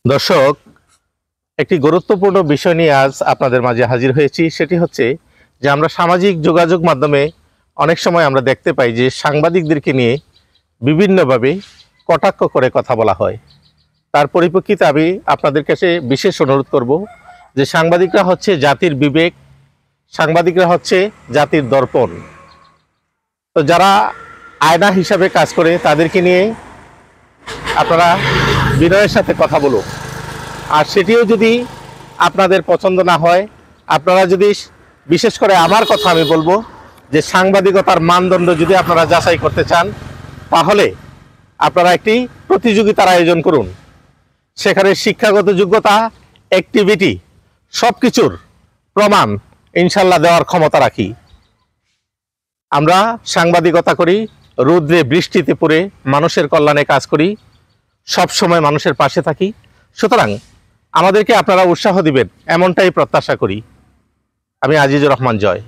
দর্শক, একটি গুরুত্বপূর্ণ বিষয় নিয়ে আজ আপনাদের মাঝে হাজির হয়েছি। সেটি হচ্ছে যে আমরা সামাজিক যোগাযোগ মাধ্যমে অনেক সময় আমরা দেখতে পাই যে সাংবাদিকদেরকে নিয়ে বিভিন্নভাবে কটাক্ষ করে কথা বলা হয়। তার পরিপ্রেক্ষিতে আমি আপনাদের কাছে বিশেষ অনুরোধ করব যে সাংবাদিকরা হচ্ছে জাতির বিবেক, সাংবাদিকরা হচ্ছে জাতির দর্পণ। তো যারা আয়না হিসাবে কাজ করে তাদেরকে নিয়ে আপনারা বিনয়ের সাথে কথা বলুন। আর সেটিও যদি আপনাদের পছন্দ না হয়, আপনারা যদি বিশেষ করে আমার কথা আমি বলবো যে সাংবাদিকতার মানদণ্ড যদি আপনারা যাচাই করতে চান, তাহলে আপনারা একটি প্রতিযোগিতার আয়োজন করুন। সেখানে শিক্ষাগত যোগ্যতা, অ্যাক্টিভিটি সব কিছুর প্রমাণ ইনশাল্লাহ দেওয়ার ক্ষমতা রাখি। আমরা সাংবাদিকতা করি, রৌদ্রে বৃষ্টিতে পড়ে মানুষের কল্যাণে কাজ করি, সব সময় মানুষের পাশে থাকি। সুতরাং আমাদেরকে আপনারা উৎসাহ দিবেন এমনটাই প্রত্যাশা করি। আমি আজিজুর রহমান জয়।